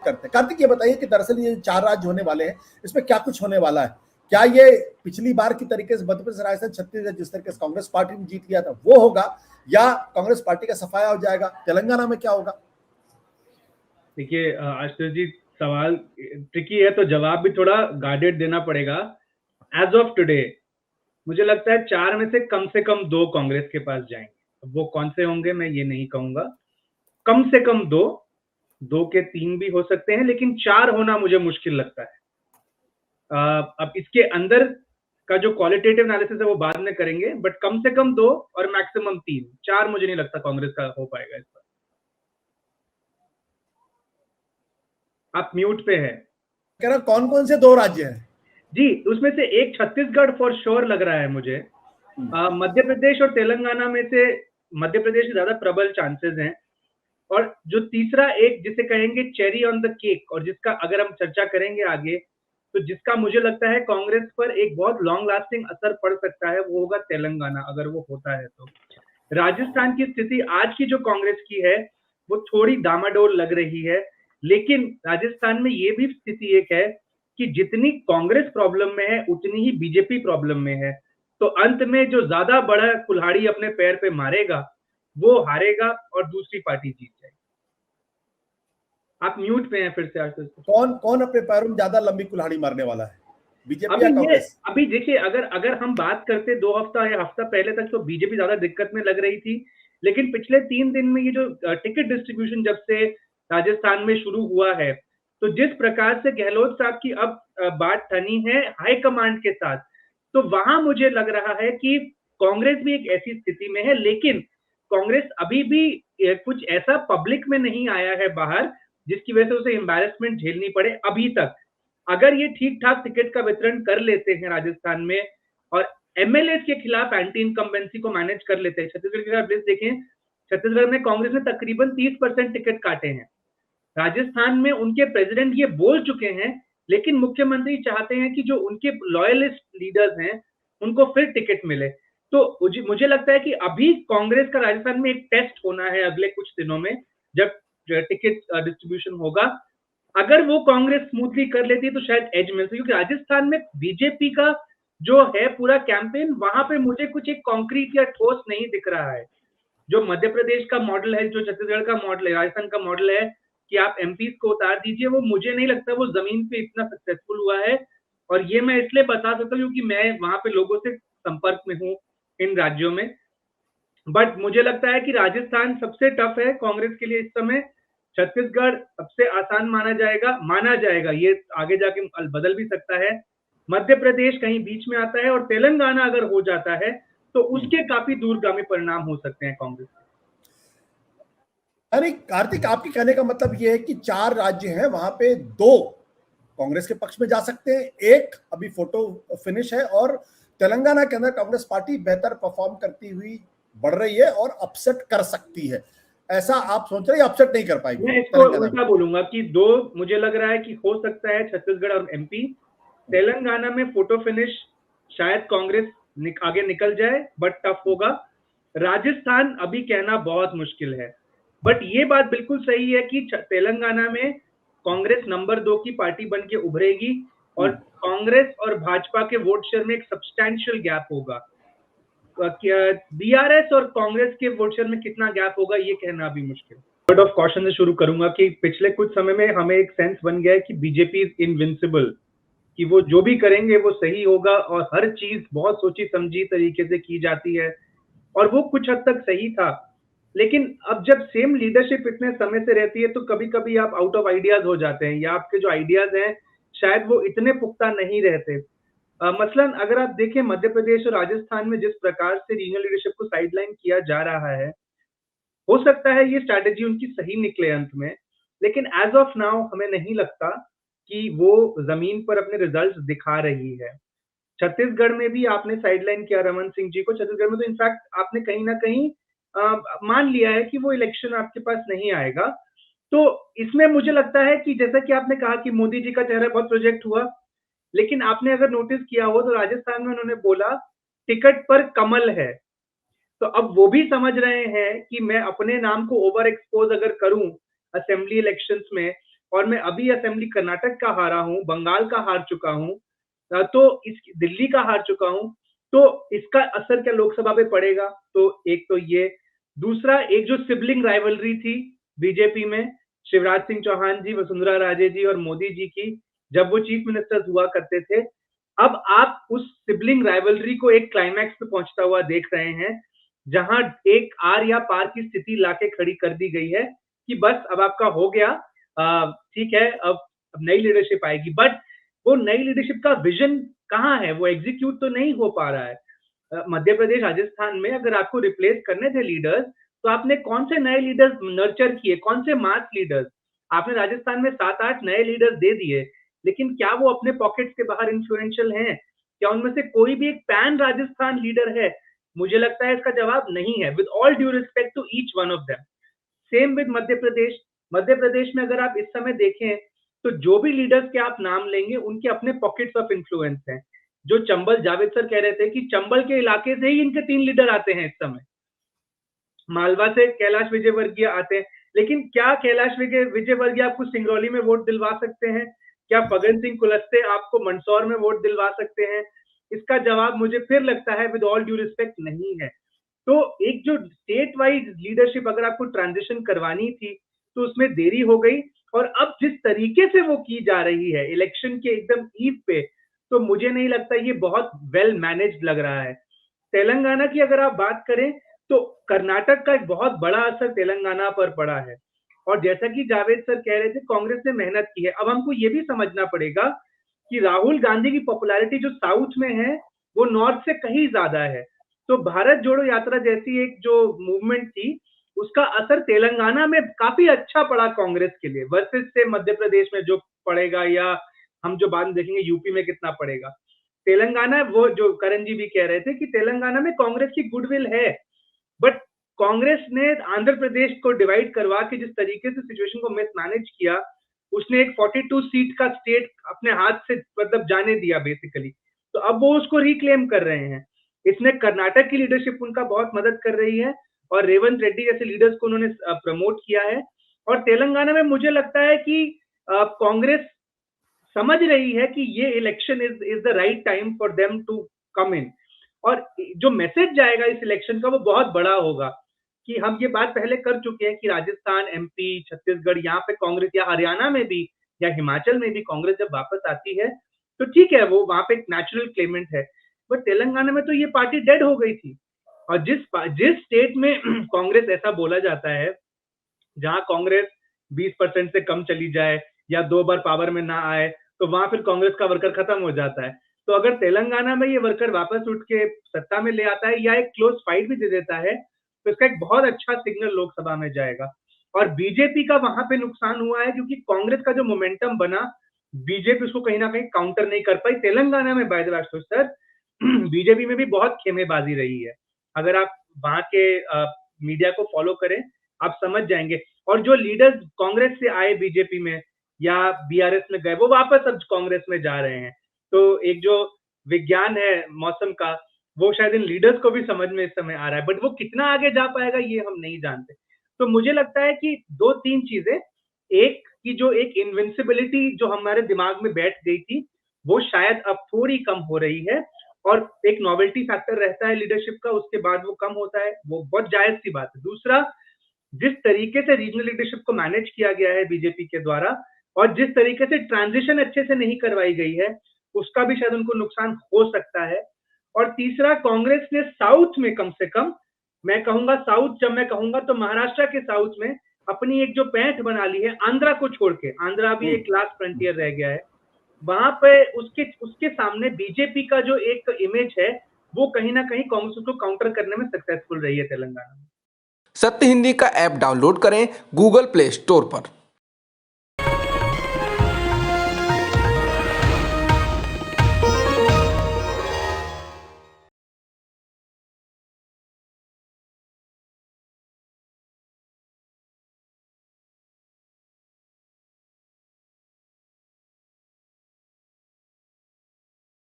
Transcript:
करते हैं। कार्तिक, ये बताइए कि दरअसल ये 4 राज्य होने वाले हैं, इसमें क्या कुछ होने वाला है? क्या ये पिछली बार की तरीके से मध्य प्रदेश, राजस्थान, छत्तीसगढ़ जिस तरीके से कांग्रेस पार्टी ने जीत लिया था वो होगा, या कांग्रेस पार्टी का सफाया हो जाएगा? तेलंगाना में क्या होगा? देखिए आशुतोष जी, सवाल ट्रिकी है तो जवाब भी थोड़ा गार्डेड देना पड़ेगा। एज ऑफ टुडे मुझे लगता है 4 में से कम 2 कांग्रेस के पास जाएंगे। अब वो कौन से होंगे मैं ये नहीं कहूंगा, कम से कम 2, 2 के 3 भी हो सकते हैं, लेकिन 4 होना मुझे मुश्किल लगता है। अब इसके अंदर का जो क्वालिटेटिव एनालिसिस है वो बाद में करेंगे, बट कम से कम 2 और मैक्सिमम 3, 4 मुझे नहीं लगता कांग्रेस का हो पाएगा इस पर। आप म्यूट पे है। कह रहा कौन कौन से 2 राज्य हैं? जी, उसमें से एक छत्तीसगढ़ फॉर श्योर लग रहा है मुझे। मध्य प्रदेश और तेलंगाना में से मध्य प्रदेश के ज्यादा प्रबल चांसेस हैं, और जो तीसरा एक जिसे कहेंगे चेरी ऑन द केक, और जिसका अगर हम चर्चा करेंगे आगे, तो जिसका मुझे लगता है कांग्रेस पर एक बहुत लॉन्ग लास्टिंग असर पड़ सकता है, वो होगा तेलंगाना, अगर वो होता है तो। राजस्थान की स्थिति आज की जो कांग्रेस की है वो थोड़ी डामाडोल लग रही है, लेकिन राजस्थान में ये भी स्थिति एक है कि जितनी कांग्रेस प्रॉब्लम में है उतनी ही बीजेपी प्रॉब्लम में है। तो अंत में जो ज्यादा बड़ा कुल्हाड़ी अपने पैर पे मारेगा वो हारेगा और दूसरी पार्टी जीत जाएगी। आप म्यूट पे हैं फिर से आशुतोष। कौन कौन अपने पैरों में ज्यादा लंबी कुल्हाड़ी मारने वाला है, बीजेपी या अभी ये कांग्रेस? अभी देखिए, अगर हम बात करते 2 हफ्ता या हफ्ता पहले तक तो बीजेपी ज्यादा दिक्कत में लग रही थी, लेकिन पिछले 3 दिन में ये जो टिकट डिस्ट्रीब्यूशन जब से राजस्थान में शुरू हुआ है, तो जिस प्रकार से गहलोत साहब की अब बात ठनी है हाई कमांड के साथ, तो वहां मुझे लग रहा है कि कांग्रेस भी एक ऐसी स्थिति में है, लेकिन कांग्रेस अभी भी कुछ ऐसा पब्लिक में नहीं आया है बाहर जिसकी वजह से उसे एम्बैरेसमेंट झेलनी पड़े अभी तक। अगर ये ठीक ठाक टिकट का वितरण कर लेते हैं राजस्थान में और एमएलए के खिलाफ एंटी इनकम्बेंसी को मैनेज कर लेते हैं, छत्तीसगढ़ के अगर देखें, छत्तीसगढ़ में कांग्रेस ने तकरीबन 30% टिकट काटे हैं। राजस्थान में उनके प्रेसिडेंट ये बोल चुके हैं, लेकिन मुख्यमंत्री चाहते हैं कि जो उनके लॉयलिस्ट लीडर्स हैं उनको फिर टिकट मिले। तो मुझे लगता है कि अभी कांग्रेस का राजस्थान में एक टेस्ट होना है अगले कुछ दिनों में, जब टिकट डिस्ट्रीब्यूशन होगा। अगर वो कांग्रेस स्मूथली कर लेती है तो शायद एज मिल सकती है, क्योंकि राजस्थान में बीजेपी का जो है पूरा कैंपेन, वहां पे मुझे कुछ एक कॉन्क्रीट या ठोस नहीं दिख रहा है। जो मध्य प्रदेश का मॉडल है, जो छत्तीसगढ़ का मॉडल है, राजस्थान का मॉडल है कि आप एमपीज को उतार दीजिए, वो मुझे नहीं लगता वो जमीन पे इतना सक्सेसफुल हुआ है। और ये मैं इसलिए बता सकता हूँ क्योंकि मैं वहां पे लोगों से संपर्क में हूँ इन राज्यों में। बट मुझे लगता है कि राजस्थान सबसे टफ है कांग्रेस के लिए इस समय। छत्तीसगढ़ सबसे आसान माना जाएगा, ये आगे जाके बदल भी सकता है। मध्य प्रदेश कहीं बीच में आता है, और तेलंगाना अगर हो जाता है तो उसके काफी दूरगामी परिणाम हो सकते हैं कांग्रेस के। अरे कार्तिक, आपके कहने का मतलब ये है कि 4 राज्य हैं, वहां पे 2 कांग्रेस के पक्ष में जा सकते हैं, एक अभी फोटो फिनिश है, और तेलंगाना के अंदर कांग्रेस पार्टी बेहतर परफॉर्म करती हुई बढ़ रही है और अपसेट कर सकती है। ऐसा आप सोच रहे हैं, अपसेट नहीं कर पाएगी? मैं इसको उल्टा बोलूंगा कि 2 मुझे लग रहा है कि हो सकता है छत्तीसगढ़ और एमपी। तेलंगाना में फोटो फिनिश शायद कांग्रेस आगे निकल जाए, बट टफ होगा। राजस्थान अभी कहना बहुत मुश्किल है, बट ये बात बिल्कुल सही है कि तेलंगाना में कांग्रेस नंबर 2 की पार्टी बन के उभरेगी, और कांग्रेस और भाजपा के वोट शेयर में एक सब्सटैंशियल गैप होगा। बीआरएस और कांग्रेस के वोट शेयर में कितना गैप होगा ये कहना अभी मुश्किल। वर्ड ऑफ कॉशन से शुरू करूंगा कि पिछले कुछ समय में हमें एक सेंस बन गया है कि बीजेपी इज इनविंसिबल, कि वो जो भी करेंगे वो सही होगा, और हर चीज बहुत सोची समझी तरीके से की जाती है, और वो कुछ हद तक सही था। लेकिन अब जब सेम लीडरशिप इतने समय से रहती है तो कभी कभी आप आउट ऑफ आइडियाज हो जाते हैं, या आपके जो आइडियाज हैं शायद वो इतने पुख्ता नहीं रहते। मसलन अगर आप देखें मध्य प्रदेश और राजस्थान में जिस प्रकार से रीजनल लीडरशिप को साइडलाइन किया जा रहा है, हो सकता है ये स्ट्रैटेजी उनकी सही निकले अंत में, लेकिन एज ऑफ नाउ हमें नहीं लगता कि वो जमीन पर अपने रिजल्ट्स दिखा रही है। छत्तीसगढ़ में भी आपने साइडलाइन किया रमन सिंह जी को, छत्तीसगढ़ में तो इनफैक्ट आपने कहीं ना कहीं मान लिया है कि वो इलेक्शन आपके पास नहीं आएगा। तो इसमें मुझे लगता है कि जैसा कि आपने कहा कि मोदी जी का चेहरा बहुत प्रोजेक्ट हुआ, लेकिन आपने अगर नोटिस किया हो तो राजस्थान में उन्होंने बोला टिकट पर कमल है। तो अब वो भी समझ रहे हैं कि मैं अपने नाम को ओवर एक्सपोज अगर करूं असेंबली इलेक्शंस में और मैं अभी असेंबली कर्नाटक का हारा हूँ, बंगाल का हार चुका हूँ, तो इस दिल्ली का हार चुका हूँ, तो इसका असर क्या लोकसभा पे पड़ेगा? तो एक तो ये, दूसरा एक जो सिबलिंग राइवलरी थी बीजेपी में, शिवराज सिंह चौहान जी, वसुंधरा राजे जी और मोदी जी की, जब वो चीफ मिनिस्टर्स हुआ करते थे, अब आप उस सिबलिंग राइवलरी को एक क्लाइमैक्स पे पहुंचता हुआ देख रहे हैं, जहां एक आर या पार की स्थिति लाके खड़ी कर दी गई है कि बस अब आपका हो गया, ठीक है, अब नई लीडरशिप आएगी, बट वो नई लीडरशिप का विजन कहाँ है? वो एग्जीक्यूट तो नहीं हो पा रहा है। मध्य प्रदेश, राजस्थान में अगर आपको रिप्लेस करने थे लीडर्स, तो आपने कौन से नए लीडर्स नर्चर किए, कौन से मास लीडर्स? आपने राजस्थान में 7-8 नए लीडर्स दे दिए, लेकिन क्या वो अपने पॉकेट्स के बाहर इन्फ्लुएंशियल हैं? क्या उनमें से कोई भी एक पैन राजस्थान लीडर है? मुझे लगता है इसका जवाब नहीं है, with all due respect to each one of them. Same with Madhya Pradesh. Madhya Pradesh में अगर आप इस समय देखें, तो जो भी लीडर्स के आप नाम लेंगे, उनके अपने पॉकेट्स ऑफ इन्फ्लुएंस हैं। जो चंबल, जावेद सर कह रहे थे कि चंबल के इलाके से ही इनके 3 लीडर आते हैं इस समय। मालवा से कैलाश विजयवर्गीय आते हैं, लेकिन क्या कैलाश विजयवर्गीय आपको सिंगरौली में वोट दिलवा सकते हैं? क्या फग्गन सिंह कुलस्ते आपको मंदसौर में वोट दिलवा सकते हैं? इसका जवाब मुझे फिर लगता है विद ऑल ड्यू रिस्पेक्ट नहीं है। तो एक जो स्टेट वाइज लीडरशिप अगर आपको ट्रांजिशन करवानी थी, तो उसमें देरी हो गई, और अब जिस तरीके से वो की जा रही है इलेक्शन के एकदम ईव पे, तो मुझे नहीं लगता ये बहुत वेल मैनेज्ड लग रहा है। तेलंगाना की अगर आप बात करें, तो कर्नाटक का एक बहुत बड़ा असर तेलंगाना पर पड़ा है, और जैसा कि जावेद सर कह रहे थे, कांग्रेस ने मेहनत की है। अब हमको ये भी समझना पड़ेगा कि राहुल गांधी की पॉपुलैरिटी जो साउथ में है, वो नॉर्थ से कहीं ज्यादा है। तो भारत जोड़ो यात्रा जैसी एक जो मूवमेंट थी, उसका असर तेलंगाना में काफी अच्छा पड़ा कांग्रेस के लिए, वर्सेस से मध्य प्रदेश में जो पड़ेगा, या हम जो बाद में देखेंगे यूपी में कितना पड़ेगा। तेलंगाना, वो जो करण जी भी कह रहे थे कि तेलंगाना में कांग्रेस की गुडविल है, बट कांग्रेस ने आंध्र प्रदेश को डिवाइड करवा के जिस तरीके से सिचुएशन को मिसमैनेज किया, उसने एक 42 सीट का स्टेट अपने हाथ से मतलब जाने दिया बेसिकली। तो अब वो उसको रिक्लेम कर रहे हैं। इसमें कर्नाटक की लीडरशिप उनका बहुत मदद कर रही है, और रेवंत रेड्डी जैसे लीडर्स को उन्होंने प्रमोट किया है। और तेलंगाना में मुझे लगता है कि कांग्रेस समझ रही है कि ये election is the right time for them to come in, और जो मैसेज जाएगा इस इलेक्शन का वो बहुत बड़ा होगा। कि हम ये बात पहले कर चुके हैं कि राजस्थान, एमपी, छत्तीसगढ़, यहाँ पे कांग्रेस, या हरियाणा में भी या हिमाचल में भी कांग्रेस जब वापस आती है, तो ठीक है, वो वहां पे एक नेचुरल क्लेमेंट है। बट तेलंगाना में तो ये पार्टी डेड हो गई थी, और जिस स्टेट में कांग्रेस, ऐसा बोला जाता है, जहां कांग्रेस 20% से कम चली जाए या 2 बार पावर में ना आए, तो वहां फिर कांग्रेस का वर्कर खत्म हो जाता है। तो अगर तेलंगाना में ये वर्कर वापस उठ के सत्ता में ले आता है, या एक क्लोज फाइट भी दे देता है, तो इसका एक बहुत अच्छा सिग्नल लोकसभा में जाएगा। और बीजेपी का वहां पे नुकसान हुआ है, क्योंकि कांग्रेस का जो मोमेंटम बना, बीजेपी उसको कहीं ना कहीं काउंटर नहीं कर पाई। तेलंगाना में by the way Ashutosh sir, BJP में भी बहुत खेमेबाजी रही है। अगर आप वहां के मीडिया को फॉलो करें, आप समझ जाएंगे। और जो लीडर्स कांग्रेस से आए बीजेपी में या बीआरएस में गए, वो वापस अब कांग्रेस में जा रहे हैं। तो एक जो विज्ञान है मौसम का, वो शायद इन लीडर्स को भी समझ में इस समय आ रहा है, बट वो कितना आगे जा पाएगा ये हम नहीं जानते। तो मुझे लगता है कि 2-3 चीजें, एक की जो एक इनविंसिबिलिटी जो हमारे दिमाग में बैठ गई थी, वो शायद अब थोड़ी कम हो रही है, और एक नॉवेल्टी फैक्टर रहता है लीडरशिप का, उसके बाद वो कम होता है, वो बहुत जायज सी बात है। दूसरा, जिस तरीके से रीजनल लीडरशिप को मैनेज किया गया है बीजेपी के द्वारा, और जिस तरीके से ट्रांजिशन अच्छे से नहीं करवाई गई है, उसका भी शायद उनको नुकसान हो सकता है। और तीसरा, कांग्रेस ने साउथ में, कम से कम मैं कहूंगा साउथ, जब मैं कहूंगा तो महाराष्ट्र के साउथ में अपनी एक जो पैठ बना ली है, आंध्रा को छोड़ के, आंध्रा भी एक लास्ट फ्रंटियर रह गया है, वहां पे उसके सामने बीजेपी का जो एक इमेज है, वो कहीं ना कहीं कांग्रेस को काउंटर करने में सक्सेसफुल रही है तेलंगाना में। सत्य हिंदी का ऐप डाउनलोड करें गूगल प्ले स्टोर पर।